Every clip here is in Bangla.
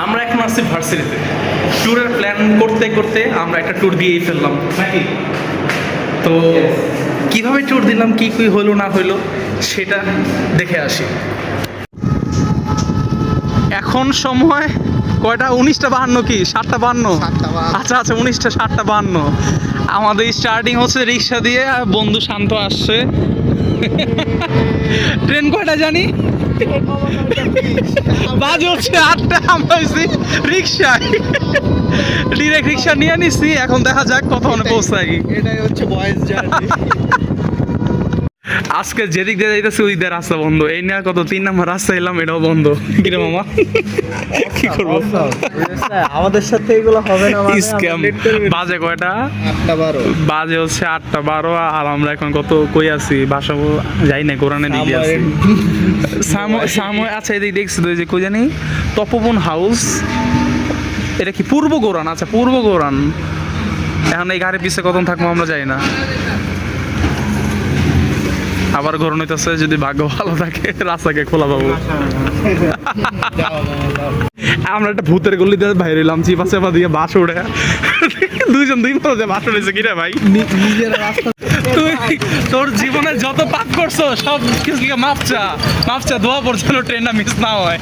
আমরা এখন আসছি ভার্সিটিতে, ট্যুরের প্ল্যান করতে করতে আমরা একটা ট্যুর দিয়েই ফেললাম নাকি। তো কিভাবে ট্যুর দিলাম, কি কি হলো না হলো সেটা দেখে আসি। এখন সময় কয়টা? 19:52 কি 7:52? আচ্ছা আচ্ছা 19:07:52। আমাদের স্টার্টিং হচ্ছে রিক্সা দিয়ে, আর বন্ধু শান্ত আসছে। ট্রেন কয়টা জানি? বাজে হচ্ছে 8টা। আমরা হয়েছি রিক্সায়, ডিরেক্ট রিক্সা নিয়ে নিছি। এখন দেখা যাক কতক্ষণে পৌঁছাই। এটাই হচ্ছে বয়েজ জার্নি। আজকে যেদিক দিয়ে যাইতেছি ওই দিকে রাস্তা বন্ধ। এই নিয়ে কত 3 নম্বর রাস্তা এলাম, এটাও বন্ধ। কিরে মামা কি করবো? আমাদের সাথে এগুলো হবে না মানে স্ক্যাম। বাজে কয়টা? 8:12। বাজে হচ্ছে 8:12। আর আমরা এখন কত কই আছি? বাসা যাই না, কোরআনে দিকে আছি। আচ্ছা এদিকে দেখছি তো, এই যে কই জানি তপবন হাউস, এটা কি পূর্ব গৌরান? আচ্ছা পূর্ব গৌরান। এখন এই গাড়ির পিছে কতক্ষণ থাকবো আমরা যাই না। আবার ঘোরানো হইতেছে, যদি ভাগ্য ভালো থাকে রাস্তাকে খোলা পাবো। আমরা একটা ভূতের গল্লি দিয়ে বাইরে এলাম, চিপা চাপা দিয়ে বাস উড়ে, দুইজন দুই মাথা বাস উড়েছে। কিরে ভাই, নিজের রাস্তা তুই তোর জীবনে যত পাপ করছো সব কিছু মাপচা দোয়া পড়ছিল ট্রেনটা মিস না হয়।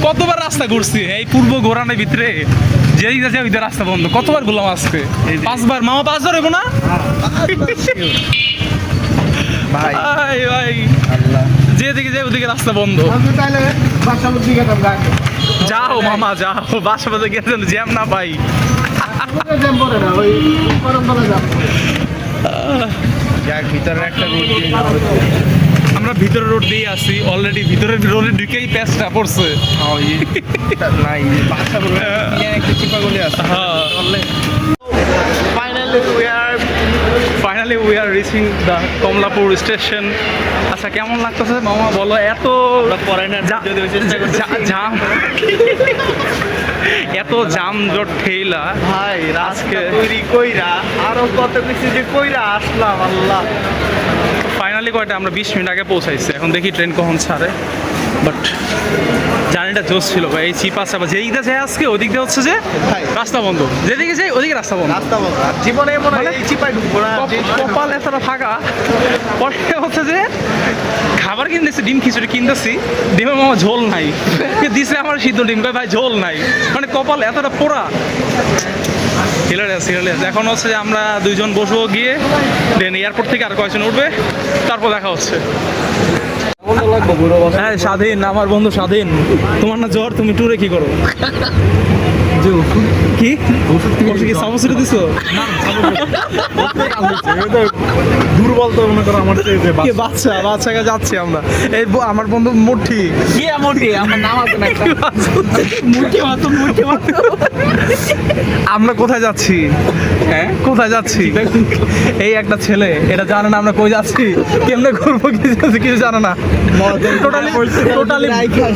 কতবার রাস্তা ঘুরছি এই পূর্ব ঘোরানোর ভিতরে, যেই যাচ্ছে ওই রাস্তা বন্ধ। কতবার ঘুরলাম আজকে? 5বার। মামা 5বার হইব না ভাই। ভাই ভাই, আল্লাহ, যেদিকে যাই ওদিকে রাস্তা বন্ধ। আমি তাহলে বাসার দিকে যাবো। যাও মামা যাও, বাসা বাজে গেছেন জ্যাম না পাই। জ্যাম পড়ে না, ওই পরম্পরা যাব। যাক, ভিতরে একটা আমরা ভিতরে রোড দিয়ে আসি অলরেডি, ভিতরের রোডে ঢুকেই প্যাচটা পড়ছে। নাই বাসা বলে একটা চিপাগুলি আছে। হ্যাঁ, finally we are reaching the Kamalapur station. আচ্ছা কেমন লাগতেছে মামা বলো? এত জাম, এত জাম জট ঠেলা ভাই, আজকে তৈরি কইরা আরো কত কিছু যে কইরা আসলাম। আল্লাহ, ফাইনালি কয়টা? আমরা 20 মিনিট আগে পৌঁছাইছি। এখন দেখি ট্রেন কখন ছাড়ে। বাট জার্নিটা জোস ছিল ভাই। এই চিপা চাপা যেদিক দিয়ে যায় আজকে, ওদিক দিয়ে হচ্ছে যে ভাই। রাস্তা বন্ধ, যেদিকে যাই ওদিকে রাস্তা বন্ধ। রাস্তা বন্ধ। জীবনে মনে হয় এই চিপায় ঢুকবো না। কপাল এতটা ফাঁকা। পরে হচ্ছে যে খাবার কিনতেছি, ডিম খিচুড়ি কিনতেছি, ডিমের মামা ঝোল নাই দিছে আমার সিদ্ধ ডিম, ভাই ঝোল নাই। মানে কপাল এতটা পোড়া। হিলারিয়াস। এখন হচ্ছে যে আমরা দুইজন বসবো গিয়ে, দেন এয়ারপোর্ট থেকে আর কয়েকজন উঠবে, তারপর দেখা হচ্ছে। হ্যাঁ স্বাধীন, আমার বন্ধু স্বাধীন। তোমার না জ্বর, তুমি ট্যুরে কি করো? কি সমস্যা দিছো? দুর্বল তো মনে করো আমার বাচ্চাকে যাচ্ছি আমরা। এই আমার বন্ধু মুঠি, আমার নাম আছে না আমরা কোথায় যাচ্ছি? হ্যাঁ কোথায় যাচ্ছি? এই একটা ছেলে এটা জানে না আমরা কই যাচ্ছি, কেমনে ঘুরবো কিছু জানে না,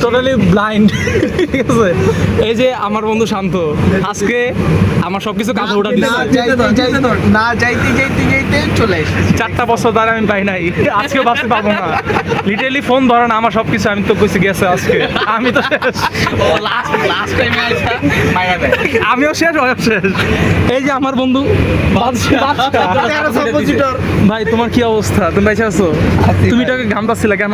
টোটালি ব্লাইন্ড। ঠিক আছে, এই যে আমার বন্ধু শান্ত আজকে আমার সবকিছু কাঁধে ওঠা দিচ্ছে। না যাইতে চলে এসেছি। 4টা বছর ধরে আমি পাই নাই, আজকে ভাবতে পাবো না। লিটারালি ফোন ধরে না আমার সবকিছু। আমি তো কইছি গেছে আজকে, আমি তো শেষ। আমিও শেষ, এই যে আমার বন্ধু ভাই। তোমার কি অবস্থা? তুমি বাইচে আছো? তুমি এটাকে ঘামতাছিলে কেন?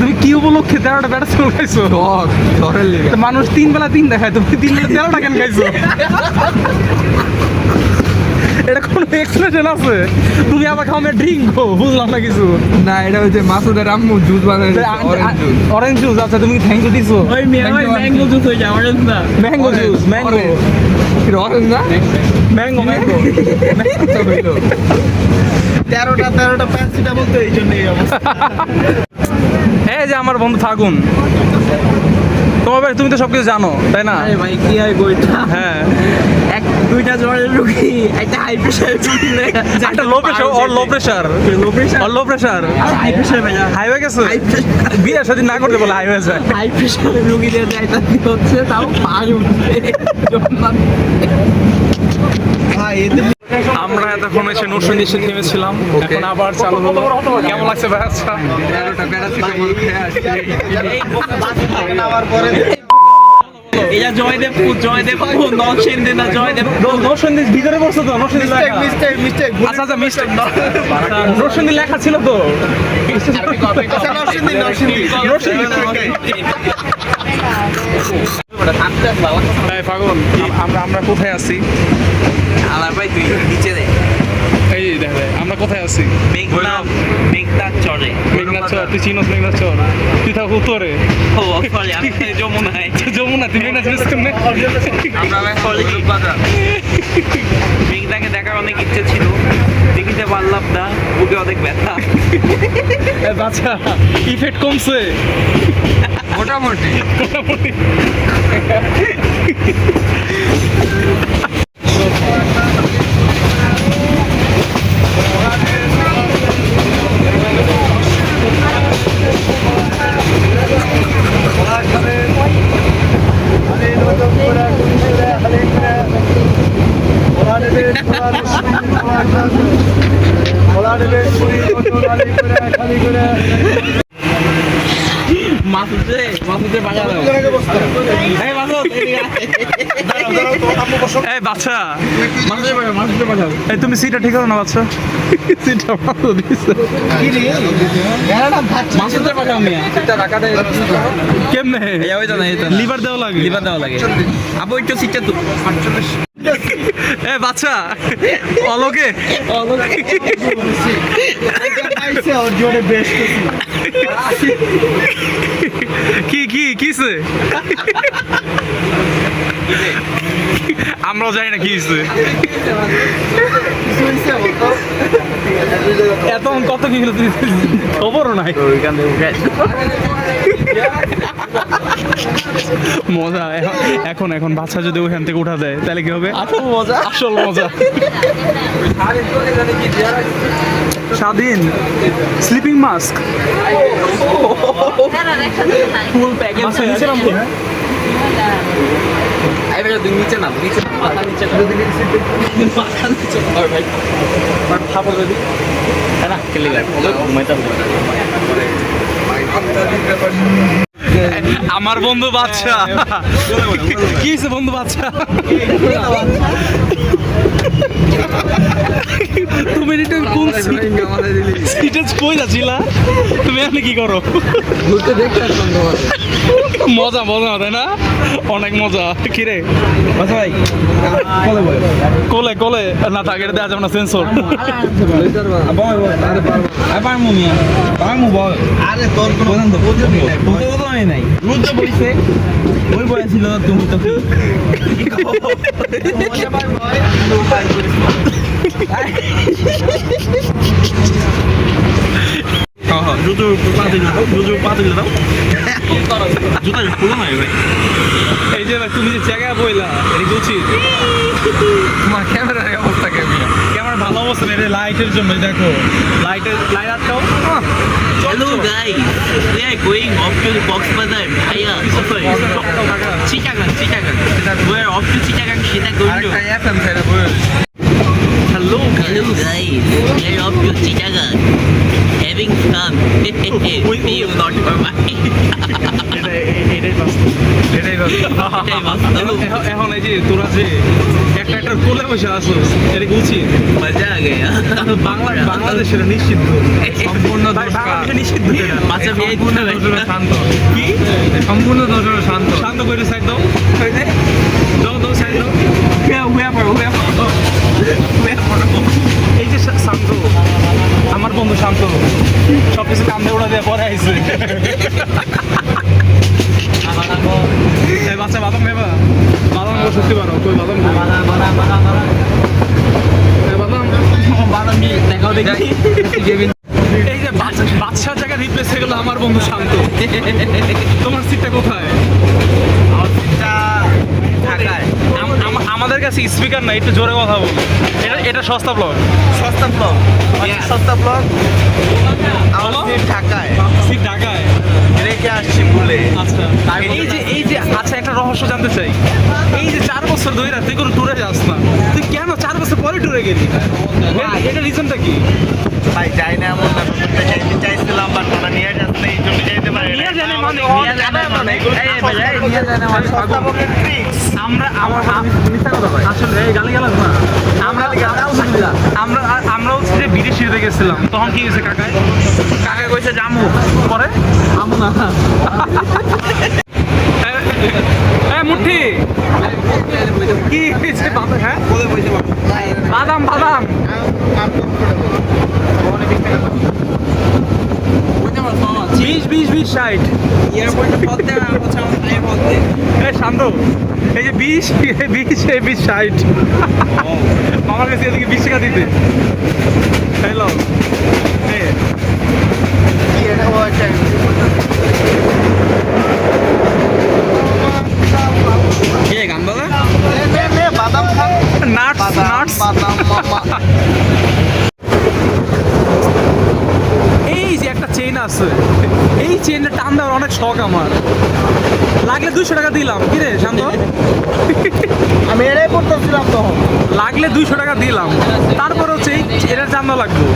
তুমি কি উপলক্ষে 13টা প্যারাসিটামল খাইছো? মানুষ 3 বেলা 3 দেখায়, তুমি 3 বেলা 13টা কেন খাইছো? এটা কোনো এক্সপ্রেশন আছে? তুমি আবার খাও ড্রিঙ্ক, বুঝলাম না কিছু। না, এটা হচ্ছে মাসুদের আম্মু জুস বানাইছে, অরেঞ্জ জুস। আচ্ছা তুমি থ্যাংক ইউ দিছো? ম্যাঙ্গো জুস হয়ে যায়, অরেঞ্জ না, ম্যাঙ্গো জুস, ম্যাঙ্গো অরেঞ্জ না, ম্যাঙ্গো 13টা প্যারাসিটামল তো এই জন্যই এই অবস্থা। এই যে আমার বন্ধু ফাগুন। তোমার ভাই তুমি তো সবকিছু জানো তাই না? ভাই কি হয় বইটা? হ্যাঁ, 2টা জ্বরের রোগী, একটা হাই প্রেশার, একটা low pressure, low pressure high pressure high হয়ে গেছে। বিয়ে শাদী না করতে বলে হাই হয়ে যায়। হাই প্রেশারের রোগীদের যাইতে হচ্ছে, তাও পার উঠছে। ভাই আমরা এতক্ষণ এসে নরসিংদী এসে থেমেছিলাম, এখন আবার চালু হলো। কেমন লাগছে ভাই? আচ্ছা, এটা জয়দেবপুর নরসিংদী না জয়দেবপুর। নরসিংদী ভিতরে পড়ছে তো, নরসিংদী লেখা। আচ্ছা আচ্ছা, মিস্টেক, নরসিংদী লেখা ছিল তো। এই পাগল, আমরা কোথায় আছি? আলার ভাই তুই নিচে দে। এই দেখ আমরা কোথায় আছি? মেঘনা চরে। মেঘনাথ চর, তুই চিনোস মেঘনাথ চর? তুই থাক উত্তরে। ও সরি, আমি যমুনায়। যমুনা, তুই মেঘনাথ চিনিস কেমনে? আমরা মেঘনাকে দেখার অনেক ইচ্ছে ছিল, দেখিতে পারলাম না, বুকে অনেক ব্যথা। বাচ্চা ইফেক্ট কমছে মোটামুটি। মোটামুটি। মাসুদে বাজা দাও। এই মাসুদ, এদিকে আয়। এই বাচ্চা, এই তুমি সিটটা ঠিক করো না বাচ্চা। সিটটা ভালো দিছে। মাসুদে বাজাও মিয়া। কেমনে? ওই তো না, এই তো লিভার দেওয়া লাগে। লিভার দেওয়া লাগে। আবু একটু সিটটা তো 48। এ বাচ্চা, অলোকে কি কি কিছে? আমরাও জানি না কি হয়েছে। এত কত কি হলো খবরও নাই। মজা এখন এখন বাচ্চা যদি ওখান থেকে উঠা দেয় তাহলে কি হবে? মজা, আসল মজা। স্বাধীন স্লিপিং মাস্ক ফুল প্যাকেজ। নিচে নামবো। এবার তুই নিচে নাম, নিচে মাথা নিচে নাম। মাথা নিচে আর ভাই থাপো যদি না খেলে গেল ঘুমাইতে হবে। আমার বন্ধু বাচ্চা কি হয়েছে? বন্ধু বাচ্চা তুমি কোন সিটে কই যাচ্ছিলা? তুমি এখানে কি করো? মজা মজা তাই না? অনেক মজা। কিরে ভাই কোলে কোলে না থাকে দেওয়া যাবে না, সেন্সর। আরে তোর কোনো নাই রুদ্র বলছে ওই বয় ছিল তুমি তো জুতো পা দিলে দাও, জুতো পা দিলে দাও। জুতা খুলো না ভাই। এই যে ভাই, তুমি যে জায়গায় বইলা এটা উচিত। তোমার ক্যামেরার অবস্থা কেমন? ক্যামেরা ভালো অবস্থা নেই, লাইটের জন্য। দেখো লাইটের light আটকাও। Hello guys, we are going off to Coxbazar. Bhaiya, sorry, Chittagong. We are off to Chittagong. Shita going to. আরেকটা এফএম ছেড়ে বল। Hello guys, we are off to Chittagong. Having fun. See you not for my. এটাই বাস্তব। এটাই কথা। এটাই বাস্তব। এখন এই যে তোরা যে একটা একটা কোলে বসে আসোস, এটা কি উচিত? মজা আ গয়া। বাংলাদেশের নিষিদ্ধ, সম্পূর্ণ বাংলাদেশে নিষিদ্ধ এটা। বাচ্চা বিয়ে সম্পূর্ণ দিতে দোষরে শান্ত। কি সম্পূর্ণ দোষরে শান্ত। শান্ত করে সাইড দাও, দাও সাইড দাও। এই যে শান্ত, আমার বন্ধু শান্ত, সব কিছু কান্দে ওড়া দিয়ে পরে আইছে। বাচ্চা বাদাম নেবা? বাদাম সত্যি পারো? কই বাদাম? বাদাম দিয়ে দেখাও দেখি। এই যে বাচ্চার জায়গায় রিপ্লেস হয়ে গেল আমার বন্ধু শান্ত। তোমার সিটটা কোথায়? ঢাকায় আমাদের কাছে স্পিকার নাই, একটু জোরে কথা বল। এটা সস্তা ব্লগ। সস্তা ব্লগ। সস্তা ব্লগ। বলো। আমার ঢাকায় সিট ঢাকায় রেখে আসছি ভুলে। আচ্ছা, এই যে আচ্ছা, একটা রহস্য জানতে চাই। এই যে 4 বছর ধরে তুই কোনো ট্যুরে যাস না, তুই কেন 4 বছর পরে ট্যুরে গেলি? এটা রিজনটা কি? ভাই যাই না এমন না, নতুন দেশে যেতে চাইছিলাম বাট ওরা নিয়ে যাচ্ছে এই জন্য যেতে পারে নিয়ে জানে মানে নিয়ে জানে মানে এই ভাই নিয়ে জানে মানে আমরা আসলে এই গালি গেলাম না আমরা হচ্ছে যে বিদেশিতে গেছিলাম, তখন কি হয়েছে কাকায়? কাকা কইছে জামু পরে আমু না মুঠি কি হয়েছে বাবা? হ্যাঁ বাদাম বাদাম বিশ 60 শান্ত, এই যে 20 60 মামার কাছে এদিকে 20 টাকা দিতে। হ্যালো বাদাম খান, নাটস নাটস বাদাম মামা। এই যে একটা চেইন আছে, এই চেইনটা টান দেওয়ার অনেক শখ আমার, লাগলে 200 টাকা দিলাম। কি রে শান্ত? আমি এটাই পড়তেছিলাম তখন। লাগলে 200 টাকা দিলাম, তারপরে হচ্ছে এটার টান দেওয়া লাগবে।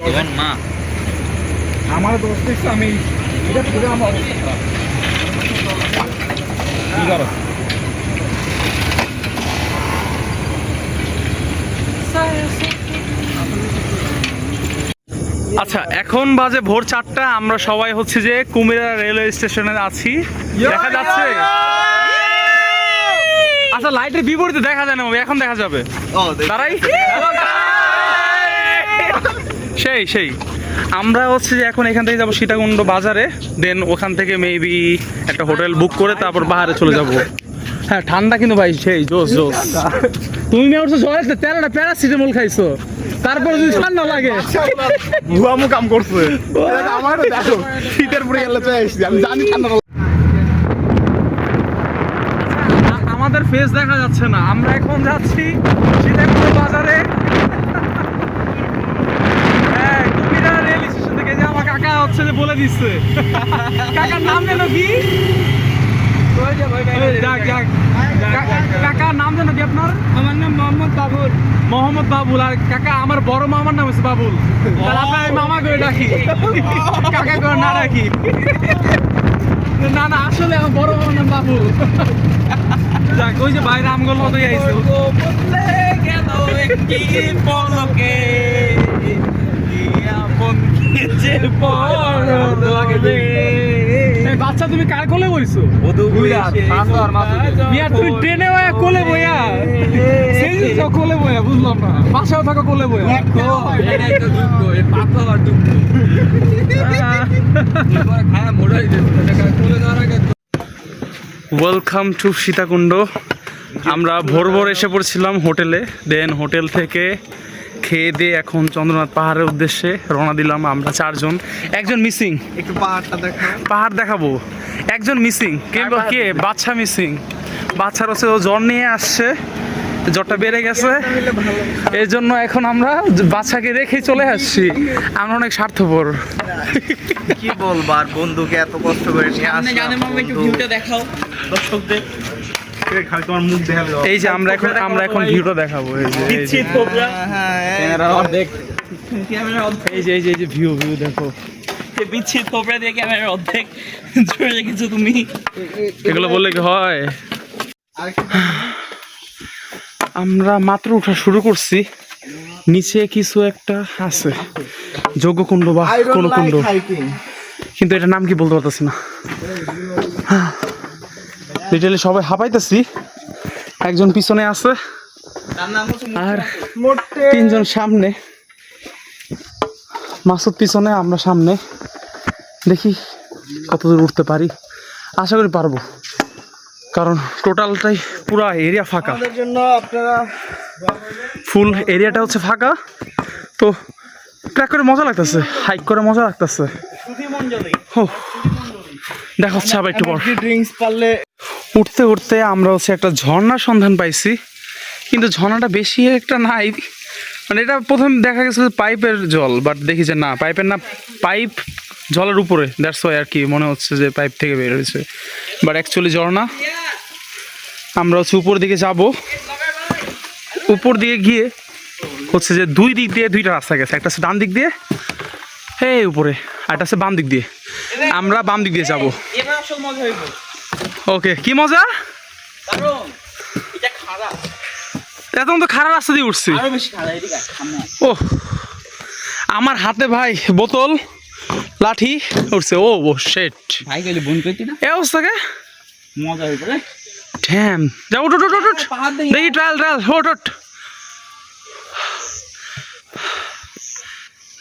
ইভেন মা আমার দোষ দেখছি আমি এটা পুরো আমার অবস্থা খারাপ। কি করো? আচ্ছা এখন বাজে ভোর 4টা, আমরা সবাই হচ্ছে যে কুমিরা রেলওয়ে স্টেশনে আছি। দেখা যাচ্ছে? আচ্ছা লাইটের বিপরীতে দেখা যায় না, এখন দেখা যাবে। তারাই সেই আমরা হচ্ছে যে এখন এখান থেকে যাবো সীতাকুণ্ড বাজারে, দেন ওখান থেকে মেবি একটা হোটেল বুক করে তারপর বাহারে চলে যাব। হ্যাঁ ঠান্ডা কিন্তু ভাই সেই জোস জোস। তুমি মেয়ে উঠছো জ্বরেতে, 13টা প্যারাসিটামল খাইছো, তারপরে যদি ঠান্ডা লাগে। ভুয়ামু কাম করছে আমার দেখো শীতের পরে গেলে চলে আসছি, আমি জানি ঠান্ডা আমাদের ফেস দেখা যাচ্ছে না, আমরা এখন যাচ্ছি সীতাকুণ্ড বাজারে। হ্যাঁ কুমিরা রেল স্টেশন থেকে, যে আমার কাকা হচ্ছে যে বলে দিচ্ছে। কাকার নাম যেন কি? কাকার নাম যেন কি আপনার? আমার নাম মোহাম্মদ বাবুল। মোহাম্মদ বাবুল। আর কাকা আমার বড় মামার নাম হচ্ছে বাবুল, তাহলে আপনার মামা করে ডাকি, কাকা করে না ডাকি। না না আসলে আমার বড় মামার নাম বাবুল। যাক ওই যে বাইরে আমগুলো মতো আইছে। বাচ্চা তুমি কার কোলে বইছো? মিয়া তুই ট্রেনে কোলে বইয়া কোলে বইয়া, বুঝলাম না, বাসাও থাকো কোলে বইয়া। Welcome to Sitakunda. আমরা ভোর ভোর এসে পড়ছিলাম হোটেলে, দেন হোটেল থেকে খেয়ে দিয়ে এখন চন্দ্রনাথ পাহাড়ের উদ্দেশ্যে রওনা দিলাম। আমরা 4 জন, একজন মিসিং। একটু পাহাড়টা দেখো। পাহাড় দেখাবো, একজন মিসিং। কে? বাচ্চা মিসিং। বাচ্চার হচ্ছে ও জ্বর নিয়ে আসছে, জ্বরটা বেড়ে গেছে, এই জন্য এখন আমরা বাচ্চাকে রেখেই চলে আসছি। আমরা অনেক স্বার্থপর। কি বলবো আর, বন্ধুকে এত কষ্ট করে নিয়ে আসলাম। দেখাও দর্শকদের। তোমার মুখ দেখাবে। এই যে আমরা এখন ভিউটা দেখাবো। এই যে ক্যামেরা অর্ধেক। এই যে ভিউ দেখো। বিচ্ছিত কোবরা দিয়ে ক্যামেরার অর্ধেক জুড়ে রেখেছো তুমি। এগুলো বললে কি হয়? আমরা মাত্র ওঠা শুরু করছি, নিচে কিছু একটা আছে, যজ্ঞকুণ্ড বা কোন কুণ্ড, কিন্তু এটার নাম কি বলতে পারতেছি না। লিটারালি সবাই হাঁপাইতেছি, একজন পিছনে আছে আর 3 জন সামনে। মাসুদ পিছনে, আমরা সামনে। দেখি কতদূর উঠতে পারি, আশা করি পারবো, কারণ টোটালটাই পুরো এরিয়া ফাঁকা। আমাদের জন্য আপনারা ফুল এরিয়াটা হচ্ছে ফাঁকা, তো ট্র্যাক করে মজা লাগতেছে, হাইক করে মজা লাগতেছে। দেখা হচ্ছে আবার একটু পর। ড্রিঙ্কস পারলে উঠতে উঠতে আমরা হচ্ছে একটা ঝর্ণার সন্ধান পাইছি, কিন্তু ঝর্ণাটা বেশি একটা নাই। মানে এটা প্রথম দেখা গেছে পাইপের জল, বাট দেখি যে না পাইপের না, পাইপ জলের উপরে, দ্যাটস ওয়াই আর কি মনে হচ্ছে যে পাইপ থেকে বের হয়েছে, বাট অ্যাকচুয়ালি ঝর্ণা। আমরা হচ্ছে উপর দিকে যাব, উপর দিকে গিয়ে হচ্ছে যে দুই দিক দিয়ে দুইটা রাস্তা গেছে, একটা হচ্ছে ডান দিক দিয়ে এই উপরে, আর একটা হচ্ছে বাম দিক দিয়ে। আমরা বাম দিক দিয়ে যাব। এবার আসল মজা হইব, ওকে, কি মজা! কারণ এটা খারাপ, এখন তো খারাপ রাস্তা দিয়ে উঠছি। আরো বেশি খারাপ। এদিকে সামনে ও আমার হাতে ভাই বোতল লাঠি উঠছে। ও ও শেট, ভাই গেলে বোন কইতি না, এ অবস্থাকে মজা হইব রে। ড্যাম, যা উঠ উঠ উঠ উঠ, পাহাড় দেখি ট্রায়াল ট্রায়াল, ওঠ ওঠ।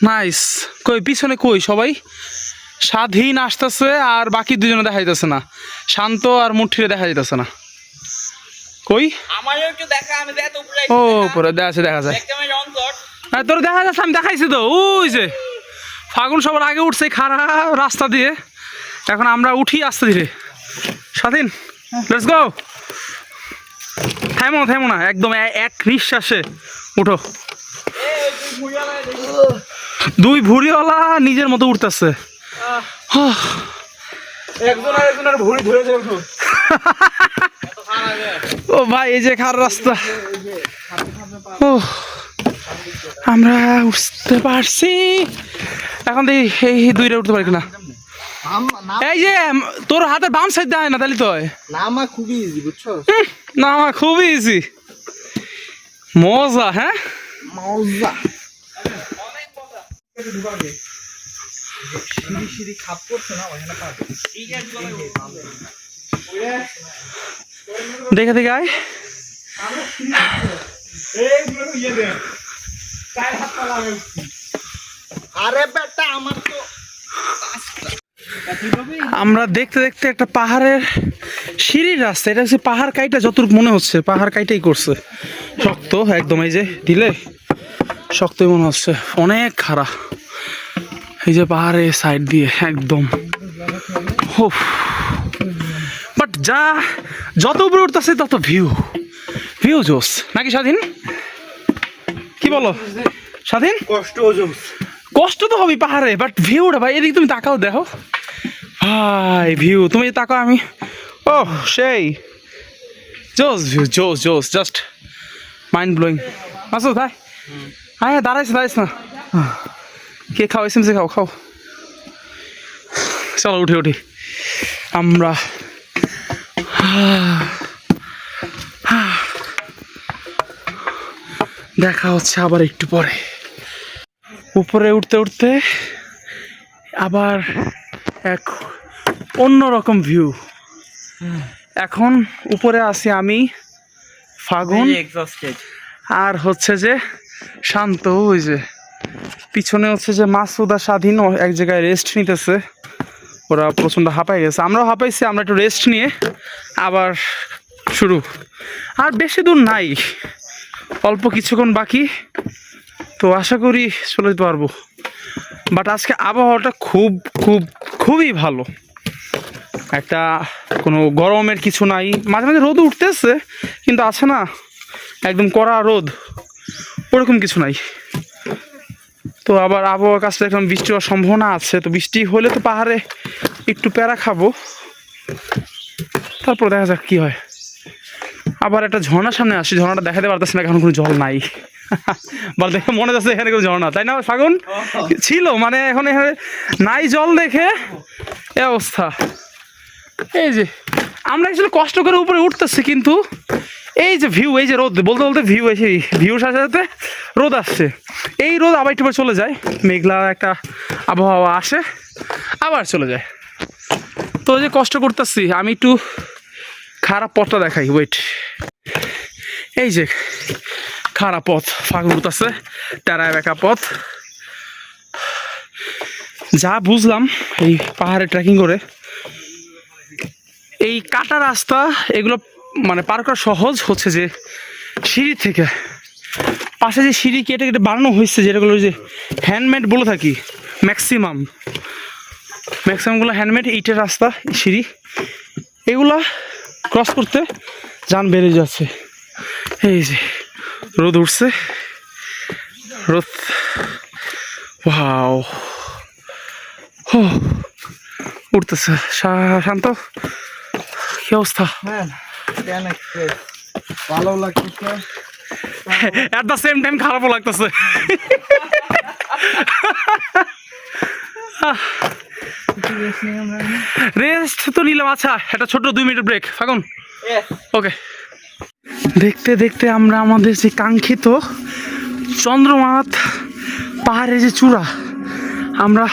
নাইস। কই পিছনে কই সবাই? স্বাধীন আসতেছে আর বাকি দুজনে দেখা যাইতেছে না, শান্ত আর মুঠিরে দেখা যাইতেছে না। কই? আমারও একটু দেখা, আমি দেখ উপরে ও উপরে দেখা আছে, দেখা যায়। একটা আমি অন কর। হ্যাঁ তোর দেখা যাচ্ছে, আমি দেখাইছি তো। ওই যে ফাগুন সবার আগে উঠছে খাড়া রাস্তা দিয়ে, এখন আমরা উঠি আস্তে ধীরে। স্বাধীন, লেটস গো। থামো থামো না, একদম এক নিঃশ্বাসে উঠো। দুই ভুড়িওয়ালা নিজের মতো উঠতেছে। একজন আর একজনের ভুঁড়ি ধরে যাবে। ও ভাই এই যে খার রাস্তা। ও আমরা উঠতে পারছি। এখন দেখি এই দুইটা উঠতে পারি কিনা। এই যে তোর হাতের বাম সাইড দেয় না, তাহলে তো নামা খুবই ইজি, বুঝছো? না আমার খুবই ইজি, মজা। হ্যাঁ মজা অনেক মজা। সিঁড়ি সিঁড়ি খাপ করছে না, ওখানে পাবে। এই গাছগুলো দেখে দেখে আয়। আরে বেটা আমার তো আমরা দেখতে দেখতে একটা পাহাড়ের সিঁড়ির রাস্তা, এটা হচ্ছে পাহাড় কাইটা, যতটুকু মনে হচ্ছে পাহাড় কাইটাই করছে। শক্ত একদম, এই যে দিলে শক্তই মনে হচ্ছে, অনেক খাড়া। এই যে পাহাড়ের সাইড দিয়ে একদম, বাট যা যত উপরে উঠতেছে তত ভিউ, ভিউ জোস নাকি স্বাধীন? কি বলো স্বাধীন? কষ্ট জোস, কষ্ট তো হবে পাহাড়ে, বাট ভিউটা ভাই এদিকে তুমি তাকাও, দেখো ভাই ভিউ, তুমি তাকাও, আমি ও সেই জোস ভিউ, জোস জোস, জাস্ট মাইন্ড ব্লোয়িং। আসো ভাই, হ্যাঁ দাঁড়াইছে দাঁড়াইছে না, কে খাও এসএমসি খাও খাও। চলো উঠে উঠি আমরা। দেখা হচ্ছে আবার একটু পরে। উপরে উঠতে উঠতে আবার এক অন্যরকম ভিউ। এখন উপরে আছি আমি, ফাগুন এক্সস্টেড, আর হচ্ছে যে শান্ত। ওই যে পিছনে হচ্ছে যে মাসুদ আর স্বাধীন এক জায়গায় রেস্ট নিতেছে, ওরা প্রচণ্ড হাঁপাই গেছে, আমরাও হাঁপাইছি। আমরা একটু রেস্ট নিয়ে আবার শুরু। আর বেশি দূর নাই, অল্প কিছুক্ষণ বাকি, তো আশা করি চলে যেতে পারবো। বাট আজকে আবহাওয়াটা খুব খুব খুবই ভালো, একটা কোনো গরমের কিছু নাই, মাঝে মাঝে রোদ উঠতেছে কিন্তু আছে না একদম কড়া রোদ, ওরকম কিছু নাই। তো আবার আবহাওয়ার কাছে এখন বৃষ্টি হওয়ার সম্ভাবনা আছে, তো বৃষ্টি হলে তো পাহাড়ে একটু প্যারা খাবো, তারপর দেখা যাক কী হয়। আবার একটা ঝর্ণার সামনে আসি, ঝর্ণাটা দেখাতে পারতেছে না, এখন কোনো জল নাই। বল দেখে মনে যাচ্ছে এখানে কোনো ঝর্ণা, তাই না ফাগুন? ছিল মানে এখন এখানে নাই জল, দেখে এ অবস্থা। এই যে আমরা অ্যাকচুয়ালি কষ্ট করে উপরে উঠতেছি, কিন্তু এই যে ভিউ, এই যে রোদ, বলতে বলতে ভিউ, এসে ভিউর সাথে সাথে রোদ আসছে, এই রোদ আবার একটু পরে চলে যায়, মেঘলা একটা আবহাওয়া আসে আবার চলে যায়। তো যে কষ্ট করতেছি, আমি একটু খারাপ পথটা দেখাই, ওয়েট। এই যে খারাপ পথ, ফাঁকা উঠতেছে, টেরায় বেঁকা পথ। যা বুঝলাম এই পাহাড়ে ট্রেকিং করে, এই কাটা রাস্তা এগুলো মানে পার করা সহজ হচ্ছে যে সিঁড়ি থেকে পাশে যে সিঁড়ি কেটে কেটে বানানো হয়েছে, যেটাগুলো যে হ্যান্ডমেড বলে থাকি, ম্যাক্সিমামগুলো হ্যান্ডমেড, ইটের রাস্তা, সিঁড়ি, এগুলা ক্রস করতে যান বেড়ে যাচ্ছে। এই যে রোদ উঠছে, রোদ, ওয়াও, উঠতেছে। শান্ত, কি অবস্থা? হ্যাঁ কেন এক্সপ্রেস ভালো লাগতেছে, এট দ্য সেম টাইম খারাপও লাগতেছে। রেস্ট তো নিলাম। আচ্ছা, একটা ছোট্ট 2 মিনিট ব্রেক। ফাগুন, ওকে। দেখতে দেখতে আমরা আমাদের যে কাঙ্ক্ষিত চন্দ্রনাথ পাহাড়ের যে চূড়া, আমরা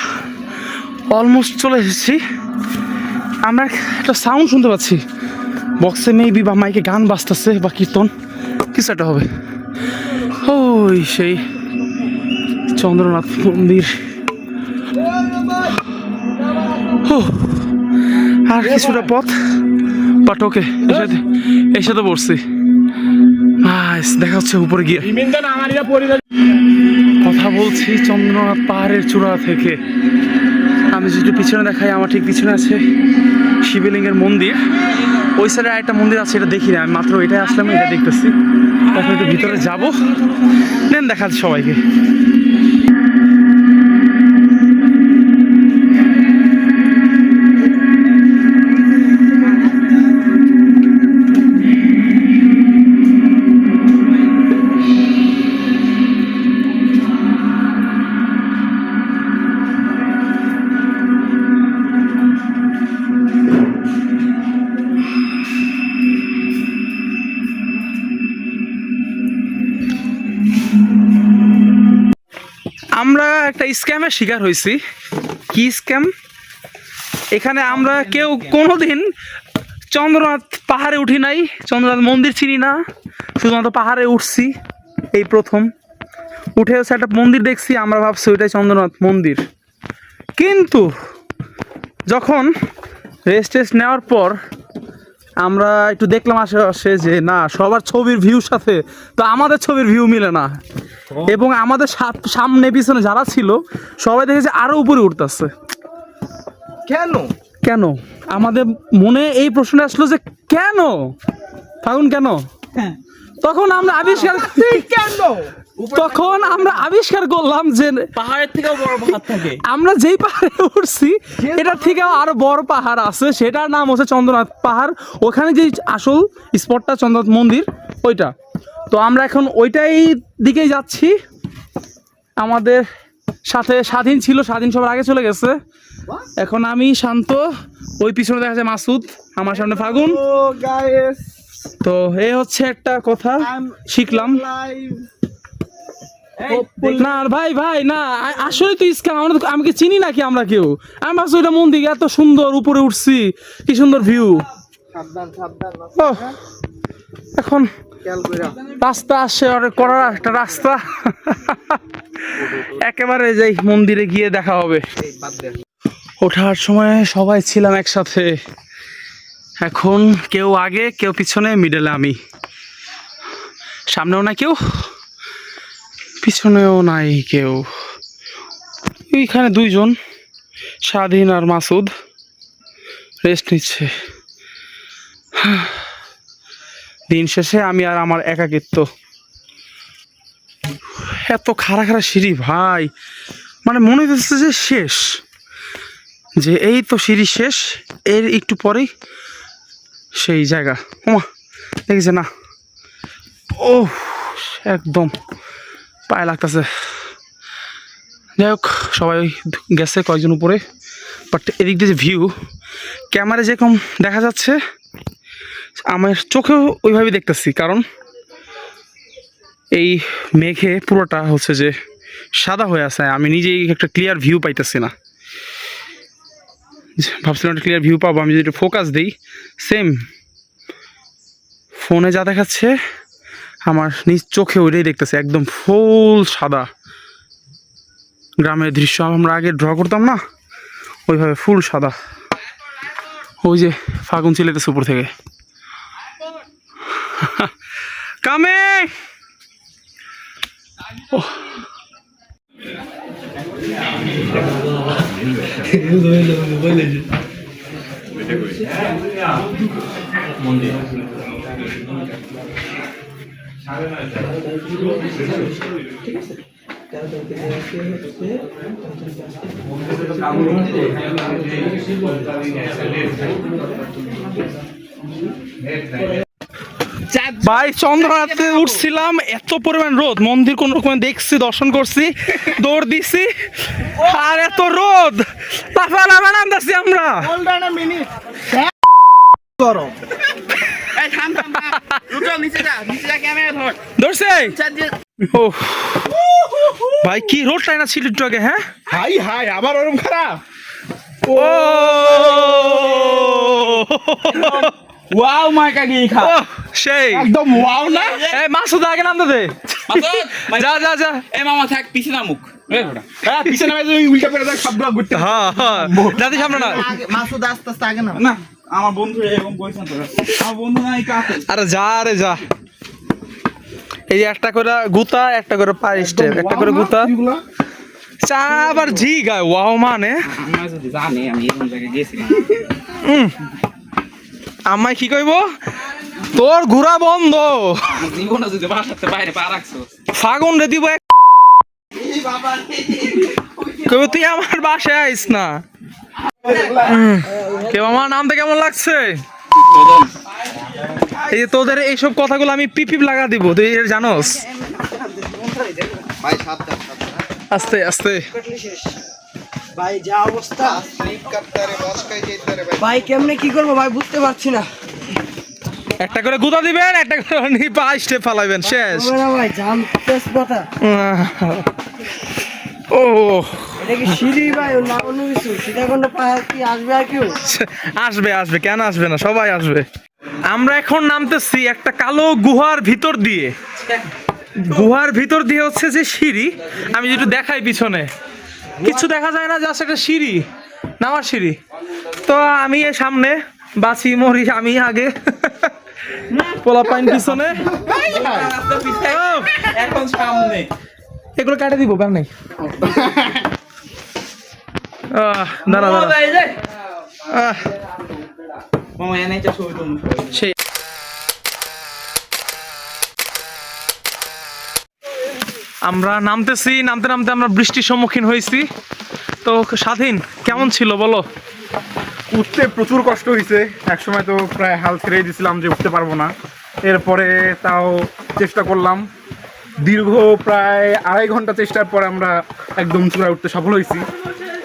অলমোস্ট চলে এসেছি। আমরা একটা সাউন্ড শুনতে পাচ্ছি, বক্সে মেবি বা মাইকে গান বাজতেছে বা কীর্তন কিছু একটা হবে। ওই সেই চন্দ্রনাথ মন্দির। আর কিছুটা পথ, বাট ওকে, এসে তো পড়ছি। দেখা হচ্ছে উপরে গিয়ে। কথা বলছি চন্দ্রনাথ পাহাড়ের চূড়া থেকে। আমি যেটা পিছনে দেখাই, আমার ঠিক পিছনে আছে শিবলিঙ্গের মন্দির। ওই সাইডে একটা মন্দির আছে, এটা দেখি না, আমি মাত্র এটাই আসলাম, এটা দেখতেছি। এখন একটু ভিতরে যাবো, দেন দেখা যাচ্ছে সবাইকে। আমরা একটা স্ক্যামের শিকার হয়েছি। কি স্ক্যাম? এখানে আমরা কেউ কোনোদিন চন্দ্রনাথ পাহাড়ে উঠি নাই, চন্দ্রনাথ মন্দির চিনি না, শুধুমাত্র পাহাড়ে উঠছি এই প্রথম। উঠে হচ্ছে একটা মন্দির দেখছি, আমরা ভাবছি ওইটাই চন্দ্রনাথ মন্দির। কিন্তু যখন রেস্ট নেওয়ার পর আমরা একটু দেখলাম আশেপাশে যে না, সবার ছবির ভিউর সাথে তো আমাদের ছবির ভিউ মিলে না, এবং আমাদের সামনে পিছনে যারা ছিল সবাই দেখেছে আরো উপরে উঠতেছে। কেন কেন? আমাদের মনে এই প্রশ্নটা আসলো যে কেন ফাগুন, কেন? তখন আমরা আবিষ্কার করলাম যে পাহাড়ের থেকেও বড় পাহাড় থাকে। আমরা যেই পাহাড়ে উঠছি এটার থেকেও আরো বড় পাহাড় আছে, সেটার নাম হচ্ছে চন্দ্রনাথ পাহাড়। ওখানে যে আসল স্পটটা চন্দ্রনাথ মন্দির, ওইটা। তো আমরা এখন ওইটাই দিকেই যাচ্ছি। আমাদের সাথে স্বাধীন ছিল, স্বাধীন সবার আগে চলে গেছে। এখন আমি শান্ত, ওই পিছনে দেখা যায় মাসুদ, আমার সামনে ফাগুন। ও গাইস, তো এই হচ্ছে একটা কথা শিখলাম। না ভাই না, আসলে তো স্ক্যাম। আমি কি চিনি নাকি আমরা কেউ? আমি ভাবছি ওইটা মন্দির, এত সুন্দর উপরে উঠছি, কি সুন্দর ভিউ। এখন রাস্তা আসছে, করার একটা রাস্তা, একেবারে যাই মন্দিরে গিয়ে দেখা হবে। ওঠার সময় সবাই ছিলাম একসাথে, এখন কেউ আগে কেউ পিছনে, মিডলে আমি। সামনেও না কেউ, পিছনেও নাই কেউ। এইখানে 2 জন, স্বাধীন আর মাসুদ, রেস্ট নিচ্ছে। দিন শেষে আমি আর আমার একাকিত্ব। এত খাড়া সিঁড়ি ভাই, মানে মনে হচ্ছে যে শেষ, যে এই তো সিঁড়ি শেষ, এর একটু পরেই সেই জায়গা। ওমা, দেখেছে না? ও একদম পায়ে লাগতেছে। যাই হোক, সবাই গেছে কয়েকজন উপরে, বাট এদিক দিয়ে যে ভিউ, ক্যামেরায় যেরকম দেখা যাচ্ছে আমার চোখেও ওইভাবে দেখতেছি, কারণ এই মেঘে পুরোটা হচ্ছে যে সাদা হয়ে আছে। আমি নিজেই একটা ক্লিয়ার ভিউ পাইতেছি না। ভাবছিলাম একটা ক্লিয়ার ভিউ পাবো, আমি যদি ফোকাস দিই, সেম ফোনে যা দেখাচ্ছে আমার নিজ চোখে ওইটাই দেখতেছে, একদম ফুল সাদা। গ্রামের দৃশ্য আমরা আগে ড্র করতাম না, ওইভাবে ফুল সাদা। ওই যে ফাগুন চিলেতেছে উপর থেকে, কামে ভাই চন্দ্রনাথে উঠছিলাম, এত পরিমাণ রোদ, মন্দির কোন রকম দেখছি, দর্শন করছি, দৌড় দিছি, আর এত রোদ লাফা নামতেছি আমরা। ধরছে ও ভাই, কি রোড টাইনা ছিল একটু আগে। হ্যাঁ হাই হাই, আবার ওরকম খারাপ। ও ওয়াও মাইকা গিয়ে খা, ও, সেই একদম ওয়াও না। এই মাসুদ আগে নামতে দে, যা যা যা। এ মামা থাক, পিছে নামুক। হ্যাঁ পিছনে ভাই তুমি উল্টা করে দেখ, সবগুলো ঘুরতে। হ্যাঁ হ্যাঁ, যাতে সামনে না। মাসুদ আস্তে আস্তে আগে না। না আমার বন্ধু এরকম কইছেন তো, আমার বন্ধু নাই কাছে। আরে যা রে যা। এই যে একটা করে গুতা, একটা করে পার স্টেপ, একটা করে গুতা, চা আবার জি গায়। ওয়াও মানে আমরা যদি জানি আমি এরকম জায়গায় গেছিলাম, আমায় কি কইব, তোর ঘোরা বন্ধ। জীবনে যদি বাসাতে বাইরে পা রাখছো, ফাগুন রে দিব কইব তুই আমার বাসায় আইস না। কেউ আমার নামতে কেমন লাগছে? এই যে তোদের এইসব কথাগুলো আমি পিপিপ লাগা দিব, তুই এটা জানোস? আস্তে আস্তে ভাই যা অবস্থা ভাই, কেমনে কি করবো ভাই বুঝতে পারছি না। একটা করে গুতা দিবেন, একটা করে পা স্টেপ ফালাইবেন, শেষ। হবে না ভাই, জাম টেস্ট কথা। ও এটা কি সিঁড়ি ভাই না অন্য কিছু? সীতাকুণ্ড পাহাড় কি আসবে আর কেউ? আসবে আসবে, কেন আসবে না, সবাই আসবে। আমরা এখন নামতেছি একটা কালো গুহার ভিতর দিয়ে। গুহার ভিতর দিয়ে হচ্ছে যে সিঁড়ি, আমি যেটা দেখাই পিছনে কিছু দেখা যায় না, জাস্ট একটা সিঁড়ি, নামার সিঁড়ি। তো আমি এর সামনে বাসি মরি, আমি আগে, পোলা পাইন পিছনে। এখন সামনে এগুলো কাটে দিব, ব্যাপার নেই। দাঁড়া দাঁড়া, মামা এনে একটা ছবি তুলুন। সেই আমরা নামতেছি, নামতে নামতে আমরা বৃষ্টির সম্মুখীন হয়েছি। তো স্বাধীন কেমন ছিল বলো? উঠতে প্রচুর কষ্ট হয়েছে, একসময় তো প্রায় হাল ছেড়েই দিয়েছিলাম যে উঠতে পারবো না। এরপরে তাও চেষ্টা করলাম, দীর্ঘ প্রায় 2.5 ঘন্টা চেষ্টার পরে আমরা একদম চূড়ায় উঠতে সফল হয়েছি।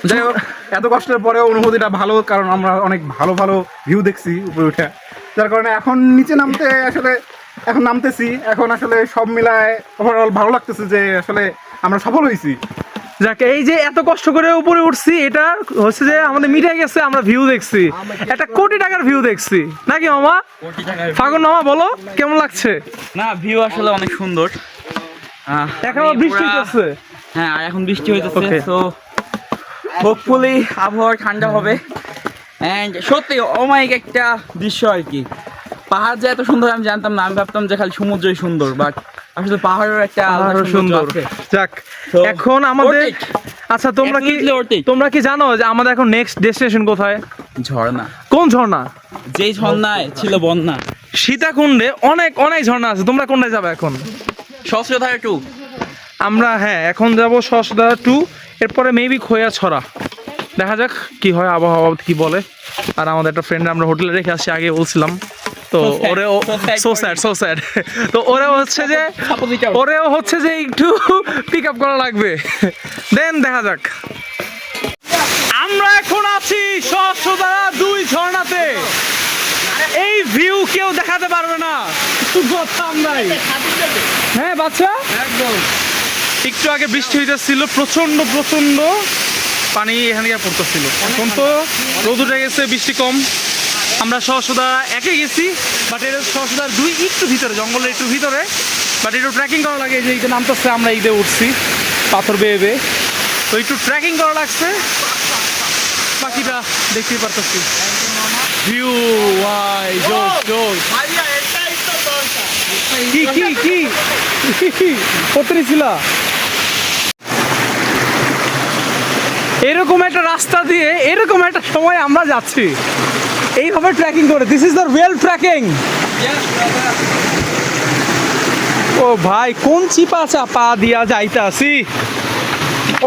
যাই হোক, এত কষ্টের পরেও অনুভূতিটা ভালো, কারণ আমরা অনেক ভালো ভালো ভিউ দেখছি উপরে উঠে, যার কারণে এখন নিচে নামতে আসলে এখন নামতেছি। এখন আসলে সব মিলায় ওভারঅল ভালো লাগতেছে যে আসলে আমরা সফল হয়েছি। যাকে এই যে এত কষ্ট করে উপরে উঠছি, এটা হচ্ছে যে আমাদের মিটে গেছে, আমরা ভিউ দেখছি, একটা কোটি টাকার ভিউ দেখছি নাকি মামা? ফাগুন মামা বলো কেমন লাগছে? না ভিউ আসলে অনেক সুন্দর। এখন বৃষ্টি হচ্ছে। হ্যাঁ আর এখন বৃষ্টি হইতেছে, Okay. তো হোপফুলি আবহাওয়া ঠান্ডা হবে। অ্যান্ড সত্যি অমায়িক একটা দৃশ্য আর কি। পাহাড় যে এত সুন্দর আমি জানতাম না, আমি ভাবতাম যে খালি সমুদ্রই সুন্দর, বাট আসলে পাহাড়ের একটা আলাদা আরো সৌন্দর্য সুন্দর। আছে। যাক, তো, এখন আমাদের worth it. আচ্ছা, তোমরা কি Absolutely worth it. তোমরা কি জানো যে আমাদের এখন নেক্সট ডেস্টিনেশন কোথায়? ঝর্ণা, কোন ঝর্ণা? যেই ঝর্ণায় ছিল বন্যা, সীতাকুণ্ডে অনেক অনেক ঝর্ণা আছে। তোমরা কোনটায় যাবে এখন? সহস্রধারা 2। আমরা হ্যাঁ এখন যাব সহস্রধারা 2, এরপরে মেবি খোয়াছড়া। দেখা যাক কি হয়, আবহাওয়া কি বলে। আর আমাদের একটা ফ্রেন্ড আমরা হোটেলে রেখে আসছি, আগে বলছিলাম তো। ওরেও সো স্যাড তো ওরেও হচ্ছে যে একটু পিক আপ করা লাগবে, দেন দেখা যাক। আমরা এখন আছি সহস্রধারা 2 ঝর্ণাতে। এই ভিউ কেউ দেখাতে পারবে না, কথা নাই। হ্যাঁ বাচ্চা, একদম। একটু আগে বৃষ্টি হইতেছিল, প্রচন্ড প্রচন্ড পানি এখানে গিয়ে পড়তেছিল। এখন তো রোদ উঠে গেছে, বৃষ্টি কম। আমরা সহস্রধারা 1-এ গেছি, বাট এটা সহস্রধারা 2 একটু ভিতরে, জঙ্গলের একটু ভিতরে, বাট একটু ট্রেকিং করা লাগে। যে এইটা নামতেছে, আমরা ঈদে উঠছি পাথর বেয়ে বেয়ে, তো একটু ট্রেকিং করা লাগছে। বাকিটা দেখতেই পারতেছি, ভিউ ওয়াই জোস জোস। কি কি কি কতরি ছিল এরকম একটা রাস্তা দিয়ে এরকম একটা সময় আমরা যাচ্ছি এইভাবে ট্রেকিং করে this is the real trekking ও ভাই কোন চিপা চাপা দিয়া যাইতে আসি ও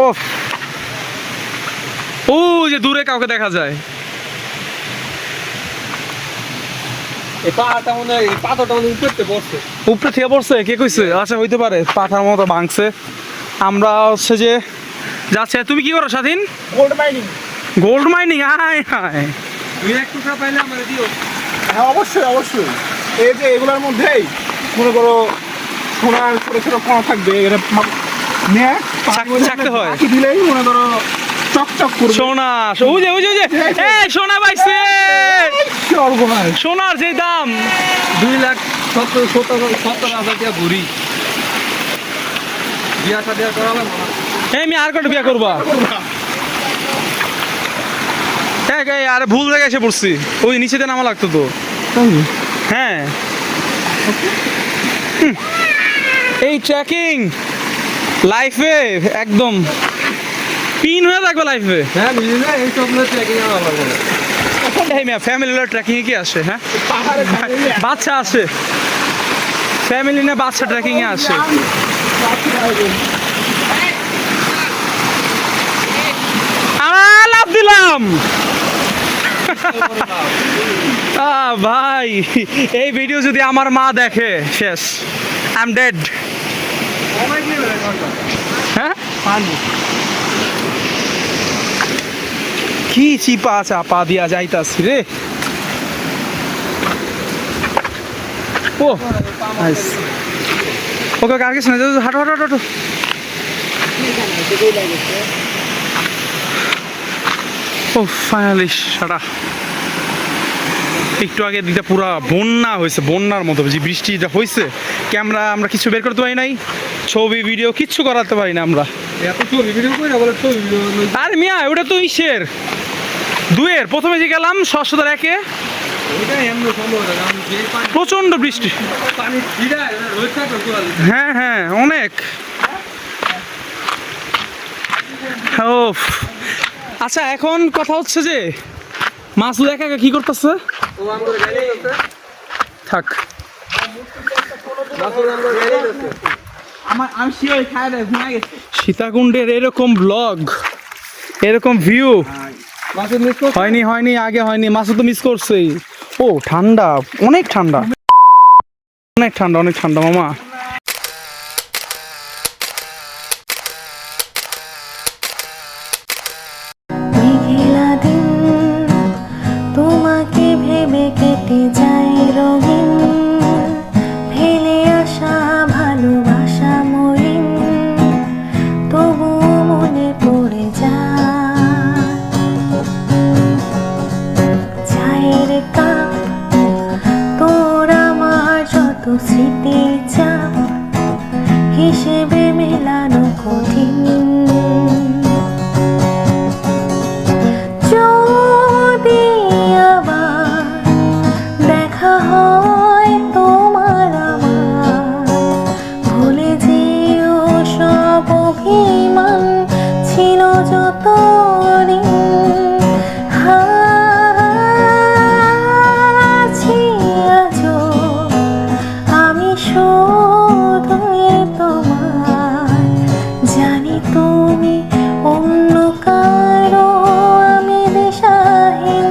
ও যে দূরে কাউকে দেখা যায় উপরে থেকে পড়ছে কে কইছে আচ্ছা হইতে পারে পাথার মতো ভাঙছে আমরা হচ্ছে যে যাচ্ছে তুমি কি করো স্বাধীন গোল্ড মাইনিং হায় হায় হ্যাঁ অবশ্যই অবশ্যই এই যে এগুলোর মধ্যেই মনে করো সোনার ছোট ছোট কণা থাকবে এটা নিয়ে থাকতে হয়। পাখি দিলেই মনে করো চকচক করবে সোনা ওই যে এই সোনা পাইছে সর্বনাশ সোনার যে দাম 2,70,000 ঘুরি বিয়া সাথে করালাম এই আমি আর কটা বিয়া করবা হ্যাঁ আরে ভুল জায়গায় এসে পড়ছি ওই নিচেতে নামা লাগতো তো হ্যাঁ এই ট্রেকিং লাইফে একদম পিন হয়ে থাকবে লাইফে হ্যাঁ বুঝলি না এই সব ট্রেকিং আমার ভালো লাগে এই মেয়া ফ্যামিলি ট্রেকিং এ কি আসে হ্যাঁ বাচ্চা আসে ফ্যামিলি না বাচ্চা ট্রেকিং এ আসে আমরা লাভ দিলাম ভাই এই ভিডিও যদি আমার মা দেখে শেষ আই এম ডেড হ্যাঁ কি চিপা চাপা দিয়া যাইতাছি রে ও ওকে আর কিছু না হাঁটো হাঁটো হাঁটো ও ফাইনালি সারা একটু আগে দিকটা পুরা বন্যা হয়েছে বন্যার মতো যে বৃষ্টিটা হয়েছে ক্যামেরা আমরা কিছু বের করতে পারি নাই ছবি ভিডিও কিচ্ছু করাতে পারি না আমরা এত ছবি ভিডিও কই না বলে ছবি ভিডিও আর মিয়া ওটা তো ইসের দুয়ের প্রথমে যে গেলাম 601 একে ওইটা এমন সম্ভব না কারণ যে প্রচন্ড বৃষ্টি পানি ছিড়ায় রোজ থাকে পুরো হ্যাঁ হ্যাঁ অনেক ও আচ্ছা এখন কথা হচ্ছে যে মাসুদ একা একা কি করতেছে ও আমাদের গাড়ি আছে থাক মাসুদ আমাদের গাড়ি আছে আমি শিওর খায় না ঘুমাই গেছে সীতাকুণ্ডের এরকম ব্লগ এরকম ভিউ মাসুদ মিস করছে হয়নি আগে হয়নি মাসুদ তো মিস করছেই ও ঠান্ডা অনেক ঠান্ডা অনেক ঠান্ডা মামা মেঘলা দিন তোমাকে ভেবে কেটে যায় রঙিন ফেলে আসা ভালোবাসা মলিন তবুও মনে পড়ে যায় চায়ের কাপ তোর আমার যত স্মৃতি চাপ হিসেবে মেলানো কঠিন যদি আবার দেখা হয় তোমার আমার ভুলে যেও সব অভিমান ছিল যত দিন আছি আজও আমি শুধুই তোমার জানি তুমি অন্য কারো আমি দিশাহীন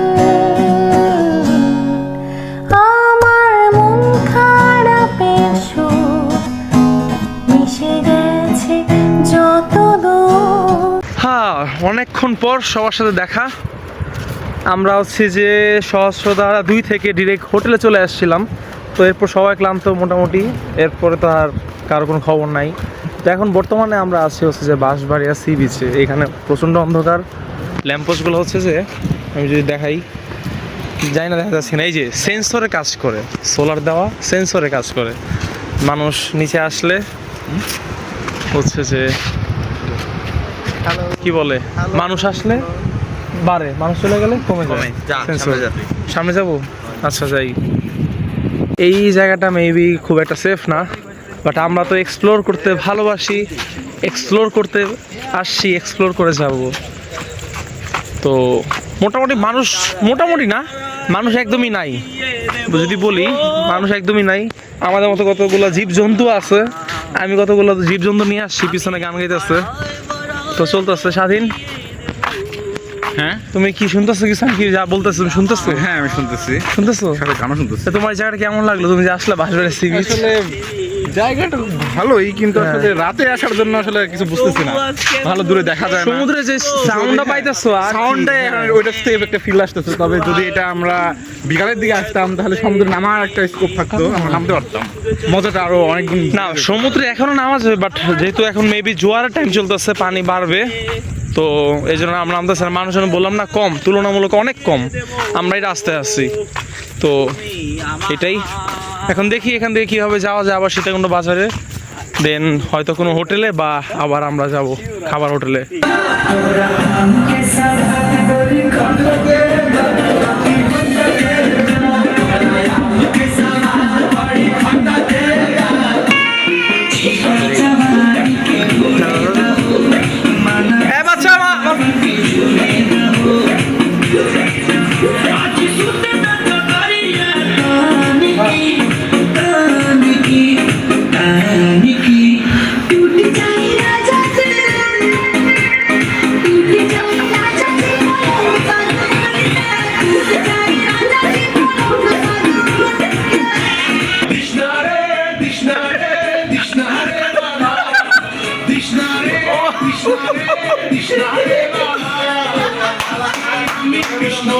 আমার মন খারাপের সুর মিশে গেছে যত দূর হ্যাঁ অনেকক্ষণ পর সবার সাথে দেখা আমরা হচ্ছে যে সহস্রধারা 2 থেকে ডিরেক্ট হোটেলে চলে আসছিলাম তো এরপর সবাই ক্লান্ত মোটামুটি এরপরে তো আর কারো কোনো খবর নাই তো এখন বর্তমানে আমরা আছি হচ্ছে যে বাঁশবাড়িয়া সি বিচে এখানে প্রচণ্ড অন্ধকার ল্যাম্পোস্টগুলো হচ্ছে যে আমি যদি দেখাই জানি না দেখা যাচ্ছে না এই যে সেন্সরে কাজ করে সোলার দেওয়া সেন্সরে কাজ করে মানুষ নিচে আসলে হচ্ছে যে কি বলে মানুষ আসলে বাড়ে মানুষ চলে গেলে কমে যায় যা, Sensor। সামনে যাবি। সামনে যাবো আচ্ছা যাই এই জায়গাটা মেবি খুব একটা সেফ না, বাট আমরা তো এক্সপ্লোর করতে ভালোবাসি, এক্সপ্লোর করতে আসছি, এক্সপ্লোর করে যাব। তো মোটামুটি মানুষ, মোটামুটি না, মানুষ একদমই নাই যদি বলি, মানুষ একদমই নাই। আমাদের মতো কতগুলো জীবজন্তু আছে, আমি কতগুলো জীবজন্তু নিয়ে আসছি, পিছনে গান গাইতেছে, তো চলতেছে। স্বাধীন, হ্যাঁ তুমি কি শুনতেছো? কিছু আমি কি যা বলতেছো তুমি শুনতেছো? হ্যাঁ আমি শুনতেছি, শুনতেছো? সাথে গানও শুনতেছি। তো তোমার এই জায়গাটা কেমন লাগলো? তুমি যে আসলে বাঁশবাড়ির সি বিচ, আসলে জায়গাটা ভালোই, কিন্তু আসলে রাতে আসার জন্য আসলে কিছু বুঝতেছি না, ভালো দূরে দেখা যায় না। সমুদ্রে যে সাউন্ডটা পাইতেছো আর সাউন্ডটা ওইটা স্টেপ একটা ফিল আসতেছে। তবে যদি এটা আমরা বিকালের দিকে আসতাম তাহলে সমুদ্রে নামার একটা স্কোপ থাকতো, আমরা নামতে পারতাম, মজাটা আরো অনেক গুণ। না, সমুদ্রে এখনো নামা যাবে, বাট যেহেতু এখন মেবি জোয়ারের টাইম চলতেছে, পানি বাড়বে, তো এই জন্য আমরা নামতেছি না। মানুষ বললাম না কম, তুলনামূলক অনেক কম, আমরা এটা আস্তে আসছি। তো এটাই এখন দেখি এখান থেকে কীভাবে যাওয়া যায় আবার সীতাকুণ্ড বাজারে, দেন হয়তো কোনো হোটেলে, বা আবার আমরা যাব খাবার হোটেলে। Krishna,